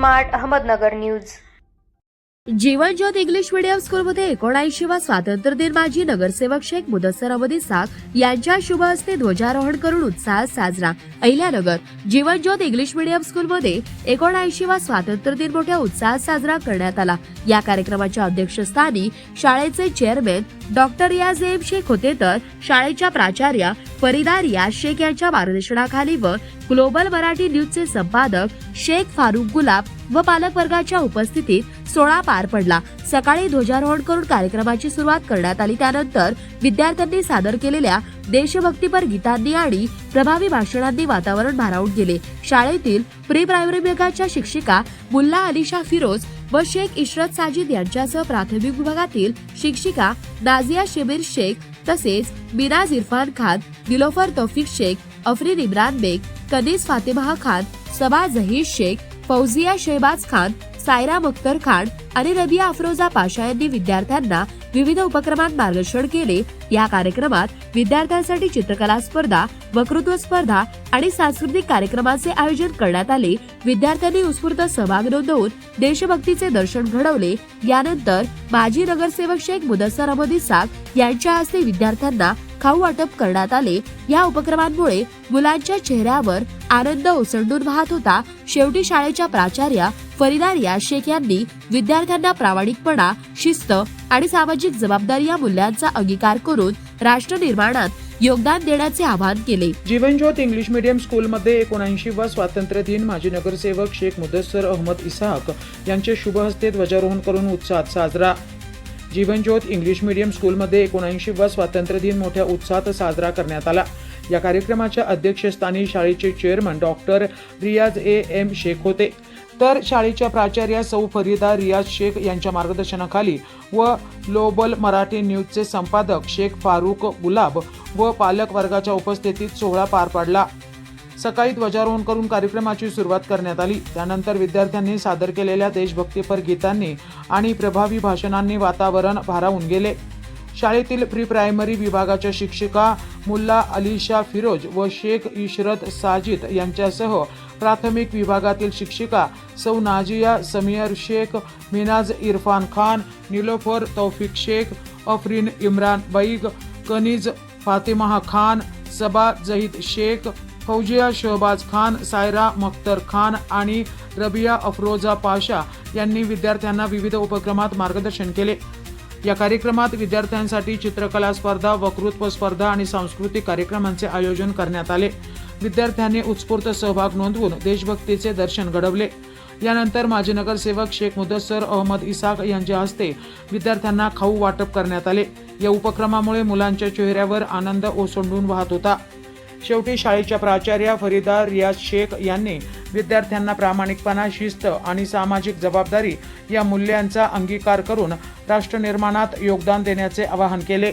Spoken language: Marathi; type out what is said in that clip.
Smart Ahmednagar news. Jeevanjyot English medium स्कूलमध्ये 79वा स्वातंत्र्य दिन माजी नगरसेवक शेख मुदस्सर अहमद इसाक यांच्या शुभ हस्ते ध्वजारोहण करून उत्साहात साजरा। अहिल्यानगर जीवनज्योत इंग्लिश मीडियम स्कूलमध्ये 79वा स्वातंत्र्य दिन मोठ्या उत्साहात साजरा करण्यात आला। या कार्यक्रमाच्या अध्यक्षस्थानी शाळेचे चेअरमॅन डॉक्टर रियाज एम शेख होते, तर शाळेच्या प्राचार्या फरीदा रियाज शेख यांच्या मार्गदर्शनाखाली व ग्लोबल मराठी न्यूजचे संपादक शेख फारुक गुलाब व पालक वर्गाच्या उपस्थितीत सोहळा पार पडला। सकाळी ध्वजारोहण करून कार्यक्रमाची सुरुवात करण्यात आली। त्यानंतर विद्यार्थ्यांनी सादर केलेल्या देशभक्तीपर गीतांनी आणि प्रभावी भाषणांनी वातावरण भारावून गेले। शाळेतील प्री प्रायमरी विभागाच्या शिक्षिका मुल्ला अलिशा फिरोज व शेख इशरत साजिद यांच्यासह प्राथमिक विभागातील शिक्षिका नाझिया शबीर शेख तसेच मिराज इरफान खान, दिलोफर तौफिक शेख, अफरीन इम्रान बेग, कनीज फातिमा खान, सबा जहीर शेख, फौजिया शहबाज खान, सायरा मुख्तर खान आणि रबिया अफरोजा पाशा यांनी विद्यार्थ्यांना विविध उपक्रमात मार्गदर्शन केले। या कार्यक्रमात विद्यार्थ्यांसाठी चित्रकला स्पर्धा, वक्तृत्व स्पर्धा आणि सांस्कृतिक कार्यक्रमाचे आयोजन करण्यात आले। विद्यार्थ्यांनी उत्स्फूर्त सहभाग नोंदवून देशभक्तीचे दर्शन घडवले। यानंतर माजी नगरसेवक शेख मुदस्सर अहमद इसाक यांच्या हस्ते विद्यार्थ्यांना खाऊ वाटप करण्यात आले। या उपक्रमांमुळे मुलांच्या चेहऱ्यावर आनंद ओसंडून वाहत होता। शेवटी शाळेच्या प्राचार्या फरीदा रियाज शेख यांनी विद्यार्थ्यांना प्रामाणिकपणा, शिस्त आणि सामाजिक जबाबदारी या मूल्यांचा अंगीकार करून राष्ट्र निर्माणात योगदान देण्याचे आवाहन केले। जीवनज्योत इंग्लिश मीडियम स्कूलमध्ये 79वा स्वातंत्र्य दिन माजी नगरसेवक शेख मुदस्सर अहमद इसाक यांचे शुभ हस्ते ध्वजारोहण करून उत्साहात साजरा। जीवनज्योत इंग्लिश मीडियम स्कूलमध्ये 79वा स्वातंत्र्य दिन मोठ्या उत्साहात साजरा करण्यात आला। या कार्यक्रमाच्या अध्यक्षस्थानी शाळेचे चेअरमन डॉक्टर रियाज एम शेख होते, तर शाळेच्या प्राचार्या सौ फरीदा रियाज शेख यांच्या मार्गदर्शनाखाली व ग्लोबल मराठी न्यूजचे संपादक शेख फारुक गुलाब व पालक वर्गाच्या उपस्थितीत सोहळा पार पडला। सकाळी ध्वजारोहण करून कार्यक्रमाची सुरुवात करण्यात आली। त्यानंतर विद्यार्थ्यांनी सादर केलेल्या देशभक्तीपर गीतांनी आणि प्रभावी भाषणांनी वातावरण भारावून गेले। शाळेतील प्री प्रायमरी विभागाच्या शिक्षिका मुल्ला अलिशा फिरोज व शेख इशरत साजिद यांच्यासह प्राथमिक विभागातील शिक्षिका सौ नाझिया समीर शेख, मिनाज इरफान खान, निलोफर तौफिक शेख, अफरीन इम्रान बेग, कनीज फातिमा खान, सबा जहीर शेख, फौजिया शहबाज खान, सायरा मुख्तर खान आणि रबिया अफरोजा पाशा यांनी विद्यार्थ्यांना विविध उपक्रमात मार्गदर्शन केले। या कार्यक्रमात विद्यार्थ्यांसाठी चित्रकला स्पर्धा, वक्तृत्व स्पर्धा आणि सांस्कृतिक कार्यक्रमांचे आयोजन करण्यात आले। विद्यार्थ्यांनी उत्स्फूर्त सहभाग नोंदवून देशभक्तीचे दर्शन घडवले। यानंतर माजी नगरसेवक शेख मुदस्सर अहमद इसाक यांच्या हस्ते विद्यार्थ्यांना खाऊ वाटप करण्यात आले। या उपक्रमामुळे मुलांच्या चेहऱ्यावर आनंद ओसंडून वाहत होता। शेवटी शाळेच्या प्राचार्या फरीदा रियाज शेख यांनी विद्यार्थ्यांना प्रामाणिकपणा, शिस्त आणि सामाजिक जबाबदारी या मूल्यांचा अंगीकार करून राष्ट्र निर्माणात योगदान देण्याचे आवाहन केले।